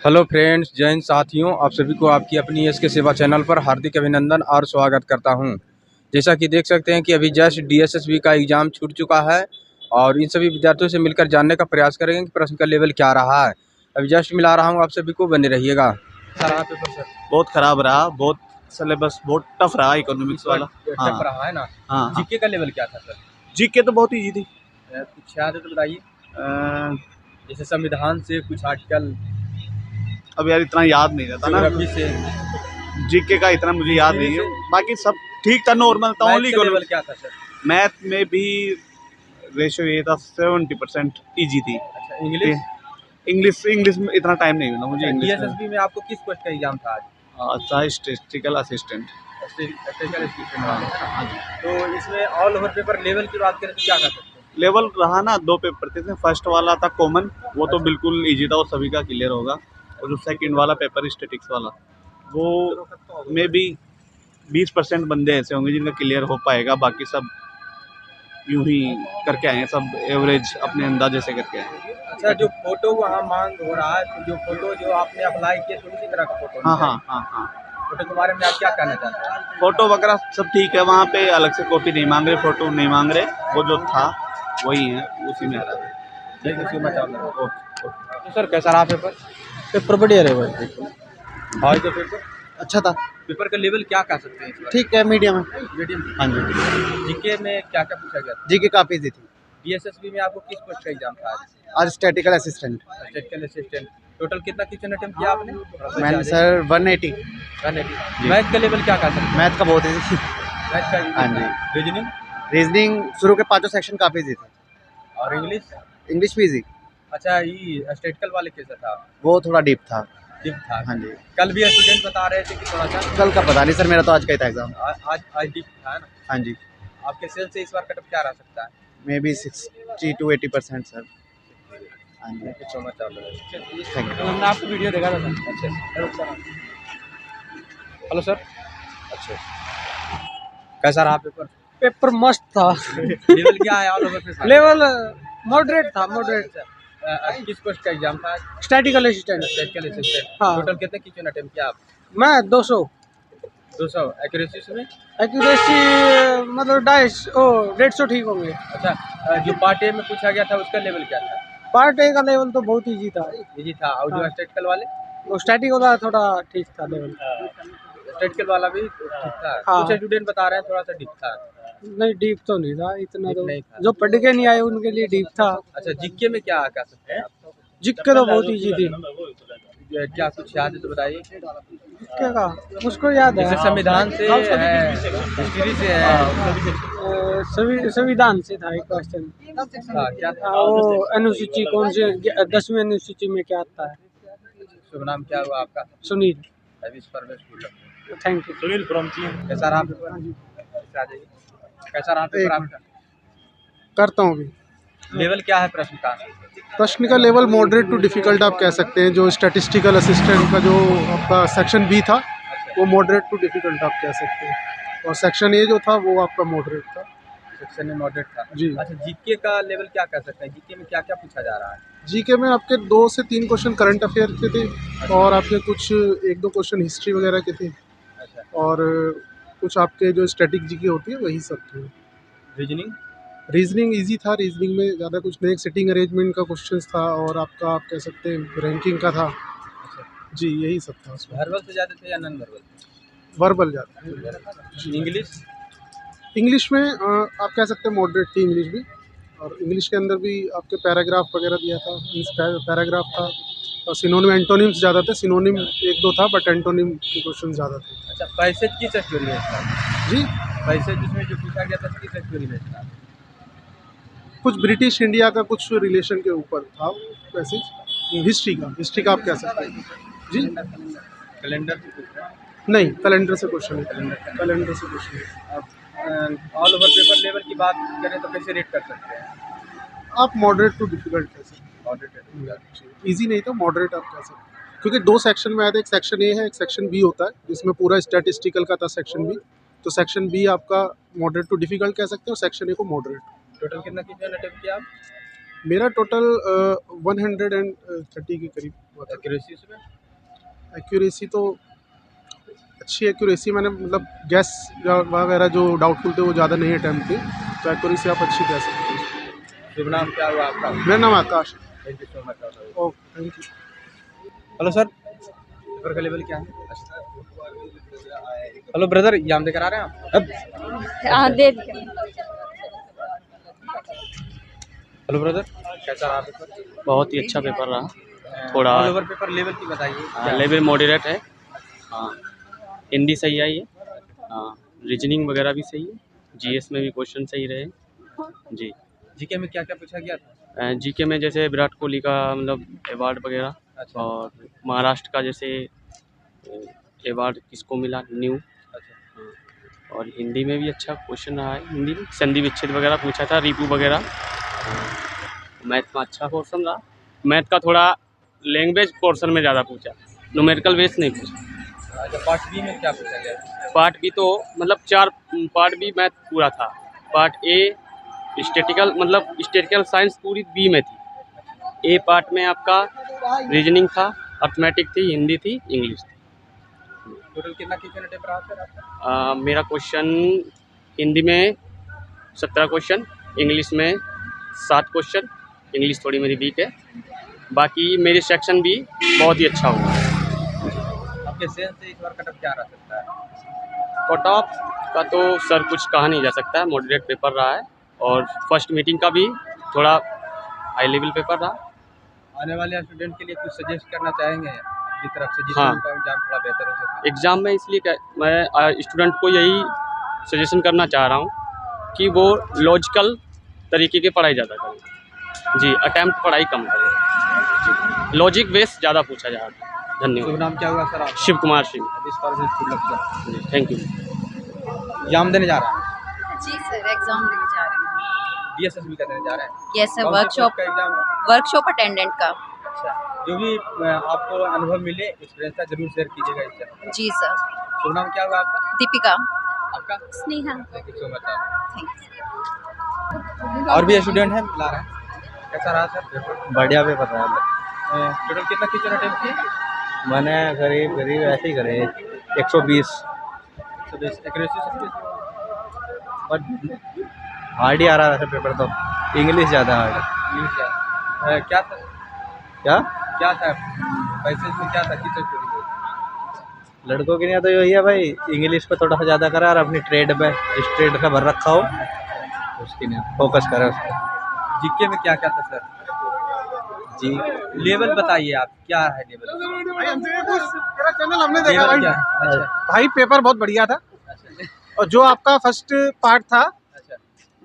Hello friends, जय हिंद साथियों। आप सभी को आपकी अपनी एस के सेवा चैनल पर हार्दिक अभिनंदन और स्वागत करता हूं। जैसा कि देख सकते हैं कि अभी जस्ट डीएसएसबी का एग्ज़ाम छूट चुका है और इन सभी विद्यार्थियों से मिलकर जानने का प्रयास करेंगे कि प्रश्न का लेवल क्या रहा है। अभी जस्ट मिला रहा हूं आप सभी को, बने रहिएगा। सर पेपर सर बहुत खराब रहा, बहुत सिलेबस बहुत टफ रहा इकोनॉमिक्स वाला। टफ रहा है ना। हाँ जीके का लेवल क्या था सर? जीके तो बहुत इजी थी। कुछ याद है तो बताइए। जैसे संविधान से कुछ आर्टिकल, अब यार इतना याद नहीं रहता ना, ज्योग्राफी से। जीके का इतना मुझे याद नहीं है। बाकी सब ठीक था, नॉर्मल था। ओनली लेवल क्या था सर? मैथ में भी रेशियो ये था 70% इजी थी। अच्छा, इंग्लिश? इंग्लिश में इतना टाइम नहीं मिला मुझे। इंग्लिश में डीएसएसबी में आपको किस पोस्ट का एग्जाम था आज? अच्छा, स्टैटिस्टिकल असिस्टेंट। तो इसमें ऑल ओवर पेपर लेवल की बात करें तो क्या कर सकते हैं? लेवल रहा ना, 2 पेपर थे। फर्स्ट वाला था कॉमन, वो तो बिल्कुल इजी था, वो सभी का क्लियर होगा। और जो सेकंड वाला पेपर स्टैटिक्स वाला, वो मे बी 20% बंदे ऐसे होंगे जिनका क्लियर हो पाएगा। बाकी सब यूं ही करके आए हैं, सब एवरेज अपने अंदाजे से करके आए हैं। अच्छा, जो फोटो वहाँ मांग हो रहा है, तो जो फोटो जो आपने अप्लाई किया तो उसी तरह का फोटो? हाँ। फोटो के बारे में आप क्या कहना चाहते हैं? फोटो वगैरह सब ठीक है, वहाँ पे अलग से कॉपी नहीं मांग रहे, फोटो नहीं मांग रहे, वो जो था वही है, उसी में आ रहा है। ठीक है, तो सर कैसा रहा पेपर? पेपर बढ़िया रहे भाई। आज का पेपर अच्छा था। पेपर का लेवल क्या कह सकते हैं? ठीक है, मीडियम है। मीडियम। हाँ जी। जीके में क्या क्या पूछा गया? जीके काफी इजी थी। डीएसएसबी में आपको किस पोस्ट का एग्जाम था आज? आज statistical assistant. Technical assistant. Total कितना क्वेश्चन अटेम्प्ट किया आपने? मैंने सर 180। मैथ का लेवल क्या कह सकते हैं? मैथ का बहुत इजी। मैथ का हाँ जी। रीजनिंग? रीजनिंग शुरू के 5 सेक्शन काफी इजी थे। और इंग्लिश? इंग्लिश भी इजी। अच्छा, ये स्टेटिकल वाले कैसा था? वो थोड़ा डीप था। डीप था। हाँ जी। कल भी स्टूडेंट बता रहे थे कि थोड़ा सा। कल का पता नहीं सर, मेरा तो आज का ही था एग्जाम। आज डीप था ना। हाँ जी। आपके सेल से इस बार कटअप क्या रह सकता है? May be 60 to 80% sir. हाँ जी। Thank you. हमने आपको वीडियो देखा था सर। अच्छा, हेलो सर। अच्छा, कैसा रहा पेपर? पेपर मस्त था। लेवल क्या है ऑल ओवर पे? लेवल मॉडरेट था, मॉडरेट। किस पोस्ट का एग्जाम था? Statistical assistant. Statistical assistant. हाँ। टोटल कितने क्वेश्चन अटेम्प्ट किया आप? मैं 200। 200। एक्यूरेसी में? एक्यूरेसी मतलब 150 ठीक होंगे। अच्छा, जो पार्ट ए में पूछा गया था उसका लेवल क्या था? पार्ट ए का लेवल तो बहुत इजी था। इजी था। और जो हाँ। स्टैटिकल वाले? वो स्टैटिक वाला थोड़ा ठीक था लेवल। स्टैटिकल वाला भी ठीक था। हाँ। कुछ स्टूडेंट बता रहे हैं थोड़ा सा डीप था। नहीं, डीप तो नहीं था इतना। डीप तो नहीं था। जो पढ़ के नहीं आए उनके लिए डीप था। अच्छा, जीके में क्या कह सकते हैं आप? जिक्के तो बहुत इजी थी। क्या कुछ याद है तो बताइए। जिक्के का उसको याद है। जैसे संविधान से है, हिस्ट्री से है। संविधान से था एक क्वेश्चन। हाँ, क्या था? वो अनुसूची कौन से 10वीं अनुसूची में क्या आता है? शुभ नाम क्या हुआ आपका? Sunil. Thank you. Sunil from चीन। कैसा रहा पेपर? कैसा रहा पेपर आपका? करता हूँ अभी। लेवल क्या है प्रश्न का? प्रश्न का लेवल मॉडरेट टू डिफिकल्ट आप कह सकते हैं। जो स्टैटिस्टिकल असिस्टेंट का जो आपका सेक्शन बी था, वो मॉडरेट टू डिफिकल्ट आप कह सकते हैं। और सेक्शन ए जो था वो आपका मॉडरेट था। सेक्शन में मॉडरेट था जी। अच्छा, जीके का लेवल क्या कह सकते हैं? जीके में क्या क्या पूछा जा रहा है? जीके में आपके 2 से 3 क्वेश्चन करंट अफेयर के थे, और आपके कुछ 1-2 क्वेश्चन हिस्ट्री वगैरह के थे, अच्छा, और कुछ आपके जो स्टैटिक जीके होती है वही सब थे। रीजनिंग? रीजनिंग इजी था। रीजनिंग में ज़्यादा कुछ नहीं, सिटिंग अरेंजमेंट का क्वेश्चन था, और आपका आप कह सकते हैं रैंकिंग का था। अच्छा, जी, यही सब था उसमें। वर्बल से ज़्यादा थे या नॉन वर्बल? वर्बल ज़्यादा है। इंग्लिश? इंग्लिश में आप कह सकते हैं मॉडरेट थी इंग्लिश भी। और इंग्लिश के अंदर भी आपके पैराग्राफ वगैरह दिया था, पैराग्राफ था। और सिनोनिम एंटोनिम्स ज़्यादा थे। सिनोनिम 1-2 था, बट एंटोनिम के क्वेश्चन ज़्यादा थे। अच्छा, पैसेज किस एक्चुअली में था? जी, पैसेज जिसमें जो पूछा गया था किस एक्चुअली में था? कुछ ब्रिटिश इंडिया का कुछ रिलेशन के ऊपर था वैसे। हिस्ट्री का आप कह सकते हैं। जी, कैलेंडर से पूछा? नहीं, कैलेंडर से क्वेश्चन है। कैलेंडर से क्वेश्चन है। अब ऑल ओवर पेपर लेवल की बात करें तो कैसे रेट कर सकते हैं? आप मॉडरेट टू डिफिकल्ट कह सकते मॉडरेट? हैं। ईजी नहीं तो मॉडरेट आप कह सकते हैं, क्योंकि 2 सेक्शन में आया था। एक सेक्शन ए है, एक सेक्शन बी होता है, जिसमें पूरा स्टैटिस्टिकल का था सेक्शन बी। तो सेक्शन बी आपका मॉडरेट टू डिफिकल्ट कह सकते हैं, और सेक्शन ए को मॉडरेट। टोटल कितना क्वेश्चन अटेम्प्ट किया आप? मेरा टोटल 130 के करीब हुआ था। एक्यूरेसी उसमें? एक्यूरेसी तो अच्छी एक्यूरेसी, मैंने मतलब गैस वगैरह जो डाउटफुल थे वो ज़्यादा नहीं अटैम्प्ट की, तो एक्यूरेसी आप अच्छी कह सकते हो। शुभ नाम क्या हुआ आपका? मेरा नाम Akash. Thank you so much. Okay, thank you. Hello sir, paper का लेवल क्या है? हेलो ब्रदर, एग्जाम देकर आ रहे हैं आप? हाँ दे दिया। हेलो ब्रदर, कैसा रहा पेपर? बहुत ही अच्छा पेपर रहा। थोड़ा ऑल ओवर पेपर लेवल की बताइए। लेवल मॉडरेट है। हाँ, हिंदी सही आई है। हाँ, रीजनिंग वगैरह भी सही है। जीएस में भी क्वेश्चन सही रहे। जी। जीके में क्या क्या पूछा गया था? जीके में जैसे विराट कोहली का मतलब अवार्ड वगैरह, अच्छा। और महाराष्ट्र का जैसे अवार्ड किसको मिला, न्यू। अच्छा। और हिंदी में भी अच्छा क्वेश्चन रहा है। हिंदी में संधि विच्छेद वगैरह पूछा था, रिपू वगैरह। मैथ में अच्छा पोर्सन रहा। मैथ का थोड़ा लैंग्वेज पोर्शन में ज़्यादा पूछा, न्यूमेरिकल बेस नहीं पूछा। अच्छा, पार्ट बी में क्या पूछा गया? पार्ट बी तो मतलब 4 पार्ट बी मैथ पूरा था। पार्ट ए स्टैटिकल मतलब स्टैटिकल साइंस पूरी बी में थी। ए पार्ट में आपका रीजनिंग था, अर्थमेटिक थी, हिंदी थी, इंग्लिश थी। टोटल कितना क्वेश्चन अटेम्प्ट रहा सर आपका? मेरा क्वेश्चन हिंदी में 17 क्वेश्चन, इंग्लिश में 7 क्वेश्चन। इंग्लिश थोड़ी मेरी वीक है। बाकी मेरी सेक्शन भी बहुत ही अच्छा हुआ है। आपके सेंस से इस बार कट ऑफ क्या रह सकता है? कट ऑफ का तो सर कुछ कहा नहीं जा सकता है, मॉडरेट पेपर रहा है। और फर्स्ट मीटिंग का भी थोड़ा हाई लेवल पेपर रहा। आने वाले स्टूडेंट के लिए कुछ सजेस्ट करना चाहेंगे अपनी तरफ से, जिससे हाँ। उनका एग्जाम थोड़ा बेहतर हो सके? एग्ज़ाम में इसलिए मैं स्टूडेंट को यही सजेशन करना चाह रहा हूँ कि वो लॉजिकल तरीके की पढ़ाई ज़्यादा करें। जी, अटैम्प्ट पढ़ाई कम करें। जी, लॉजिक बेस ज़्यादा पूछा जा रहा है। शुभ धन्यवाद। नाम क्या हुआ सर आपका? शिव कुमार सिंह। जी, थैंक यू। एग्जाम देने जा रहा है? जी सर, एग्जाम देने जा रहे हैं। डीएसएसबी का देने जा रहे हैं? यस सर, कौन से वर्कशॉप पोस्ट का एग्जाम है? वर्कशॉप अटेंडेंट का। अच्छा, जो भी आपको अनुभव मिले एक्सपीरियंस का जरूर शेयर कीजिएगा इससे। जी सर। शुभ नाम क्या हुआ आपका? दीपिका। आपका? Sneha. Thank you so much. Thanks. और भी स्टूडेंट हैं, मिला रहे हैं। कैसा रहा सर पेपर? बढ़िया पेपर रहा है। टोटल कितना क्वेश्चन अटेम्प्ट किए? मैंने करीब करीब ऐसे ही करे 120, एक्यूरेसी सबके बट हार्ड ही आ रहा है वैसे पेपर तो। इंग्लिश ज़्यादा हार्ड है। इंग्लिश है। क्या था? क्या क्या था पैसेज में, क्या था, किस स्टोरी में? लड़कों के लिए तो यही है भाई, इंग्लिश पे थोड़ा सा ज़्यादा करा और अपनी ट्रेड पे, इस ट्रेड का भर रखा हो, उसके लिए फोकस करे उस पर। जीके में क्या क्या था सर? जी, लेवल बताइए आप, क्या है लेवल? मेरा चैनल हमने देखा लेवल भाई। क्या है? अच्छा। भाई पेपर बहुत बढ़िया था, अच्छा। और जो आपका फर्स्ट पार्ट था अच्छा।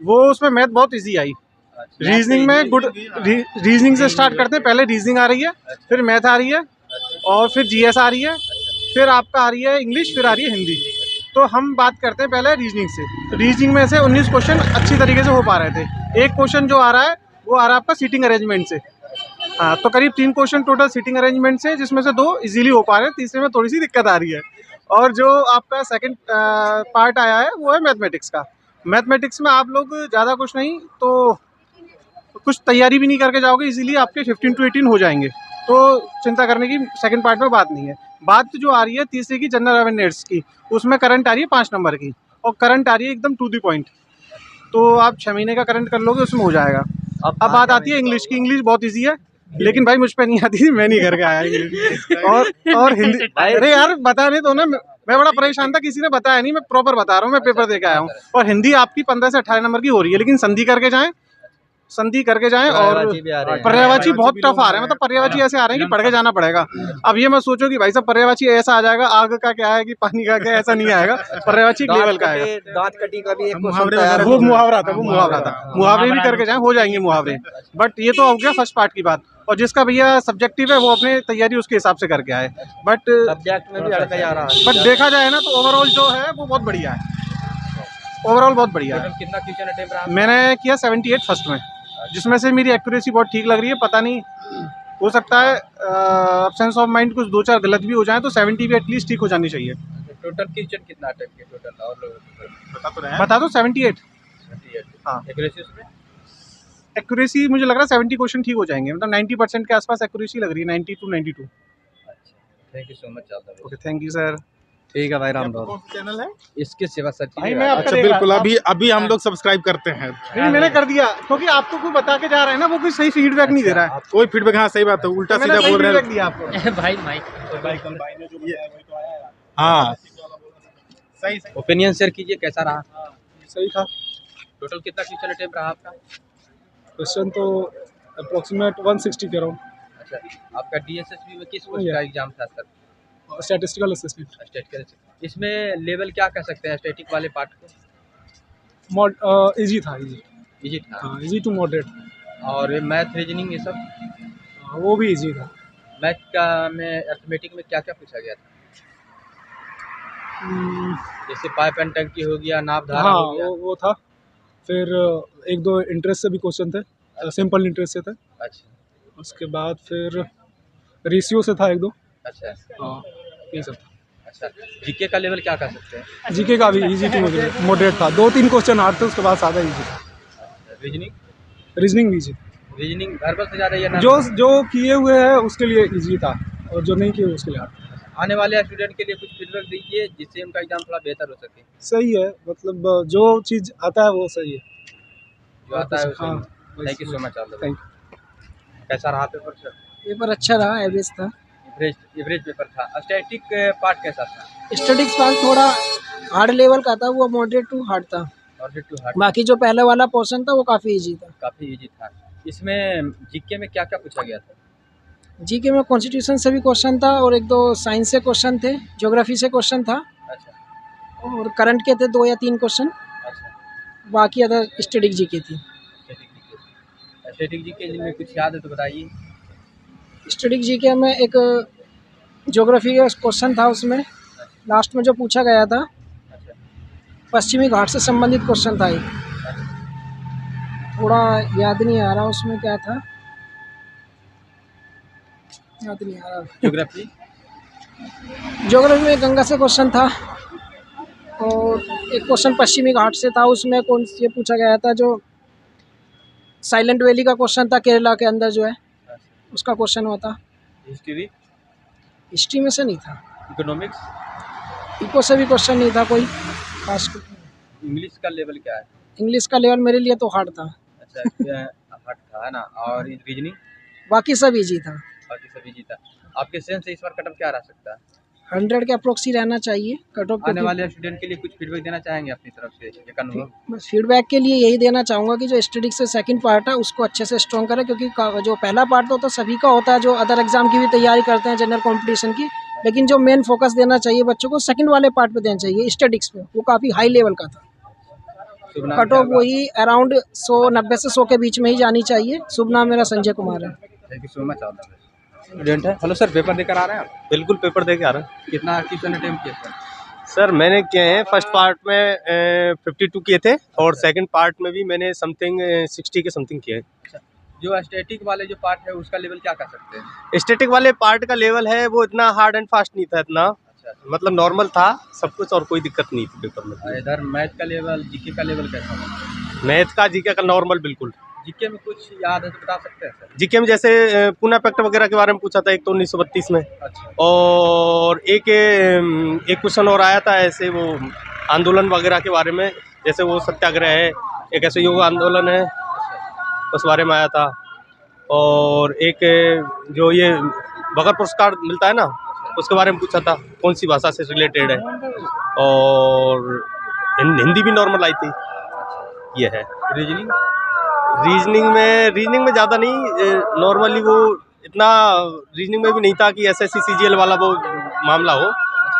वो उसमें मैथ बहुत इजी आई। अच्छा। रीजनिंग में गुड, रीजनिंग से स्टार्ट करते हैं। पहले रीजनिंग आ रही है, फिर मैथ आ रही है, और फिर जीएस आ रही है, फिर आपका आ रही है इंग्लिश, फिर आ रही है हिंदी। तो हम बात करते हैं पहले रीजनिंग से। तो रीजनिंग में से 19 क्वेश्चन अच्छी तरीके से हो पा रहे थे। एक क्वेश्चन जो आ रहा है वो आ रहा है आपका सीटिंग अरेंजमेंट से। हाँ, तो करीब 3 क्वेश्चन टोटल सीटिंग अरेंजमेंट से, जिसमें से 2 इजीली हो पा रहे हैं, तीसरे में थोड़ी सी दिक्कत आ रही है। और जो आपका सेकंड पार्ट आया है वो है मैथमेटिक्स का। मैथमेटिक्स में आप लोग ज़्यादा कुछ नहीं तो कुछ तैयारी भी नहीं करके जाओगे, इजीली आपके 15 to 18 हो जाएंगे। तो चिंता करने की सेकंड पार्ट में बात नहीं है। बात जो आ रही है तीसरे की, जनरल अवेयरनेस की, उसमें करंट आ रही है 5 नंबर की, और करंट आ रही है एकदम टू द पॉइंट। तो आप 6 महीने का करंट कर लोगे, उसमें हो जाएगा। अब बात आती है इंग्लिश की। इंग्लिश बहुत ईजी है, लेकिन भाई मुझ पे नहीं आती, मैं नहीं करके आया इंग्लिश। और हिंदी, अरे यार बता नहीं तो ना, मैं बड़ा परेशान था, किसी ने बताया नहीं, मैं प्रॉपर बता रहा हूँ, मैं पेपर दे के आया हूँ। और हिंदी आपकी 15 से 18 नंबर की हो रही है, लेकिन संधि करके जाएं, संधि करके जाएं। और पर्यायवाची बहुत टफ आ रहे हैं, मतलब पर्यायवाची ऐसे आ रहे हैं कि पढ़ के जाना पड़ेगा। अब ये मत सोचो कि भाई साहब पर्यायवाची ऐसा आ जाएगा, आग का क्या है कि पानी का क्या, ऐसा नहीं आएगा। पर्यायवाची लेवल का आएगा। दांत कटी का भी एक वो मुहावरा था, वो मुहावरा था। मुहावरे भी करके जाएं, हो जाएंगे मुहावरे। बट ये तो हो गया फर्स्ट पार्ट की बात। और जिसका भैया सब्जेक्टिव है वो अपने तैयारी उसके हिसाब से करके आए। बट सब्जेक्ट में भी अड़का जा रहा है। बट देखा जाए ना तो ओवरऑल जो है वो बहुत बढ़िया है। ओवरऑल बहुत बढ़िया है। टोटल कितना क्वेश्चन अटेम्प्ट रहा? मैंने किया 78 फर्स्ट में, जिसमें से मेरी एक्यूरेसी बहुत ठीक लग रही है। पता नहीं, हो सकता है एब्सेंस ऑफ माइंड कुछ 2-4 गलत भी हो जाए, तो 70 भी एटलीस्ट ठीक हो जानी चाहिए। टोटल क्वेश्चन कितना अटेम्प्ट किए टोटल और लोगों को? बता दो 78। हाँ। हाँ। एक्यूरेसी उसमें एक्यूरेसी मुझे लग रहा है 70 क्वेश्चन ठीक हो जाएंगे, मतलब 90% के आसपास एक्यूरेसी लग रही है, 90 to 92। Thank you so much. Okay, thank you sir. ठीक है भाई राम कौन सा चैनल है? इसके सेवा सचिव भाई मैं आपका अच्छा देख रहा- बिल्कुल, आप- अभी अभी हम लोग सब्सक्राइब करते हैं। नहीं, मैंने कर दिया क्योंकि आपको कोई बता के जा रहा है ना, वो कोई सही फीडबैक नहीं दे रहा है। कोई फीडबैक, हाँ सही बात है, उल्टा तो मैंने सीधा सही बोल रहे फीडबैक हैं। दिया आपको। भाई माइक हाँ सही ओपिनियन शेयर कीजिए, कैसा रहा? सही था। टोटल कितना क्वेश्चन अटेम्प्ट रहा आपका? क्वेश्चन तो अप्रोक्सीमेट 160 के अराउंड। अच्छा, आपका डीएसएसबी में किस पोस्ट का एग्जाम था सर? Statistical assistant. स्टैटिक। इसमें लेवल क्या कह सकते हैं स्टैटिक वाले पार्ट को? मॉड इजी था, इजी। इजी था। हाँ, इजी टू मॉडरेट। और मैथ रीजनिंग ये सब? वो भी इजी था। मैथ का में अर्थमेटिक में क्या क्या पूछा गया था? जैसे पाइप एंड टंकी हो गया, नाप धारा हाँ, हो गया। वो था। फिर एक दो इंटरेस्ट से भी क्वेश्चन थे, सिंपल इंटरेस्ट से थे। अच्छा उसके बाद फिर रेशियो से था एक दो। अच्छा हाँ, ये सब था। अच्छा, जीके का लेवल क्या कह सकते हैं? जीके का भी इजी टू मॉडरेट था। 2-3 क्वेश्चन हार्ड थे, उसके बाद सादा इजी था। रीजनिंग? रीजनिंग भी इजी। रीजनिंग भरभर से ज़्यादा या ना? जो किए हुए हैं उसके लिए इजी था, और जो नहीं किए उसके लिए हार्ड। आने वाले स्टूडेंट के लिए कुछ फीडबैक दीजिए जिससे उनका एग्जाम थोड़ा बेहतर हो सके। सही है, मतलब जो चीज़ आता है वो सही है। जो आता है हाँ, thank you so much. Thank कैसा रहा पेपर सर? पेपर अच्छा रहा, एवरेज था। एवरेज पेपर था। स्टैटिक पार्ट कैसा था? स्टैटिक्स पार्ट थोड़ा हार्ड लेवल का था, वो मॉडरेट टू हार्ड था। और टू हार्ड? बाकी जो पहले वाला पोर्शन था वो काफ़ी इजी था। काफ़ी इजी था। इसमें जीके में क्या क्या पूछा गया था? जीके में कॉन्स्टिट्यूशन से भी क्वेश्चन था, और एक दो साइंस से क्वेश्चन थे, ज्योग्राफी से क्वेश्चन था, अच्छा और करंट के थे 2 या 3 क्वेश्चन। अच्छा। बाकी अदर स्टैटिक जीके थी। स्टैटिक जीके में कुछ याद है तो बताइए। स्टैटिक जीके में एक ज्योग्राफी का क्वेश्चन था, उसमें लास्ट में जो पूछा गया था, अच्छा पश्चिमी घाट से संबंधित क्वेश्चन था एक। थोड़ा याद नहीं आ रहा उसमें क्या था, याद नहीं आ रहा। ज्योग्राफी? ज्योग्राफी में गंगा से क्वेश्चन था, और एक क्वेश्चन पश्चिमी घाट से था। उसमें कौन ये पूछा गया था, जो साइलेंट वैली का क्वेश्चन था, केरला के अंदर जो है, उसका क्वेश्चन हुआ था। हिस्ट्री? हिस्ट्री में से नहीं था। इकोनॉमिक्स? इको से भी क्वेश्चन नहीं था कोई खास। इंग्लिश का लेवल क्या है? इंग्लिश का लेवल मेरे लिए तो हार्ड था, अच्छा हार्ड था ना। और रीजनिंग? बाकी सब इजी था। बाकी सब इजी था। आपके सेंस से इस बार कटअप क्या रह सकता है? 100 के अप्रोक्स ही रहना चाहिए कट ऑफ। आने वाले स्टूडेंट के लिए कुछ फीडबैक देना चाहेंगे अपनी तरफ से, एक अनुभव? बस फीडबैक के लिए यही देना चाहूँगा कि जो स्टैटिक्स से सेकंड पार्ट है उसको अच्छे से स्ट्रॉन्ग करें, क्योंकि जो पहला पार्ट तो सभी का होता है, जो अदर एग्जाम की भी तैयारी करते हैं, जनरल कंपटीशन की। लेकिन जो मेन फोकस देना चाहिए बच्चों को सेकंड वाले पार्ट पे देना चाहिए, स्टैटिक्स पे। वो काफ़ी हाई लेवल का था। शुभ नाम कट क्या ऑफ होगा? वही अराउंड 190 से 100 के बीच में ही जानी चाहिए। शुभ नाम मेरा संजय कुमार है। Thank you so much. Student है। हेलो सर, पेपर देकर आ रहे हैं आप? बिल्कुल पेपर दे के आ रहा हूँ कितना क्वेश्चन अटेम्प्ट किए सर? सर। मैंने किए हैं फर्स्ट पार्ट में 52 किए थे, और सेकंड पार्ट में भी मैंने समथिंग 60 के समथिंग किए हैं। अच्छा, जो स्टैटिक वाले जो पार्ट है उसका लेवल क्या कर सकते हैं? स्टैटिक वाले पार्ट का लेवल है वो इतना हार्ड एंड फास्ट नहीं था, इतना अच्छा, मतलब नॉर्मल था सब कुछ, और कोई दिक्कत नहीं थी पेपर में। और इधर मैथ का लेवल, जीके का लेवल कैसा है? मैथ का जीके का नॉर्मल बिल्कुल। जीके में कुछ याद है तो बता सकते हैं सर? जीके में जैसे पूना पैक्ट वगैरह के बारे में पूछा था, एक तो 1932 में, अच्छा और एक क्वेश्चन और आया था ऐसे वो आंदोलन वगैरह के बारे में, जैसे वो सत्याग्रह है, एक ऐसे युवा आंदोलन है, उस बारे में आया था। और एक जो ये बगर पुरस्कार मिलता है ना, उसके बारे में पूछा था, कौन सी भाषा से रिलेटेड है। और हिंदी भी नॉर्मल आई थी। ये है। रीजनिंग? रीजनिंग में ज़्यादा नहीं, नॉर्मली वो इतना रीजनिंग में भी नहीं था कि एसएससी सीजीएल वाला वो मामला हो,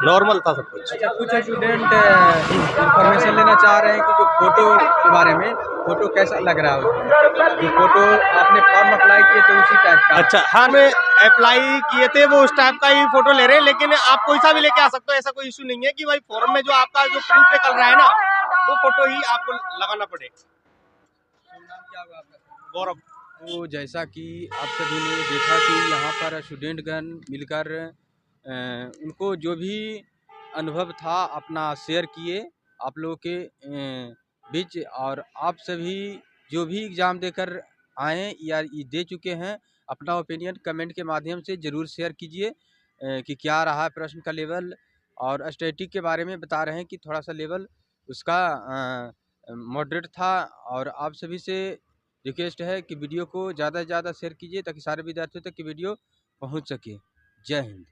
नॉर्मल था सब कुछ। अच्छा, कुछ स्टूडेंट इंफॉर्मेशन लेना चाह रहे हैं कि जो फोटो के बारे में, फोटो कैसा लग रहा है उसमें? जो फोटो आपने फॉर्म अप्लाई किए थे उसी टाइप का? अच्छा हाँ, मैं अप्लाई किए थे वो उस टाइप का ही फोटो ले रहे हैं, लेकिन आप कोई सा भी लेके आ सकते हो, ऐसा कोई इशू नहीं है कि भाई फॉर्म में जो आपका जो प्रिंट निकल रहा है ना, वो फोटो ही आपको लगाना पड़े। नाम क्या होगा आपका? गौरव। तो जैसा कि आप सभी ने देखा कि यहाँ पर स्टूडेंटगण मिलकर उनको जो भी अनुभव था अपना शेयर किए आप लोगों के बीच, और आप सभी जो भी एग्ज़ाम देकर आए या ये दे चुके हैं, अपना ओपिनियन कमेंट के माध्यम से ज़रूर शेयर कीजिए कि क्या रहा प्रश्न का लेवल। और स्टैटिक के बारे में बता रहे हैं कि थोड़ा सा लेवल उसका मॉडरेट था। और आप सभी से रिक्वेस्ट है कि वीडियो को ज़्यादा से ज़्यादा शेयर कीजिए ताकि सारे विद्यार्थियों तक की वीडियो पहुंच सके। जय हिंद।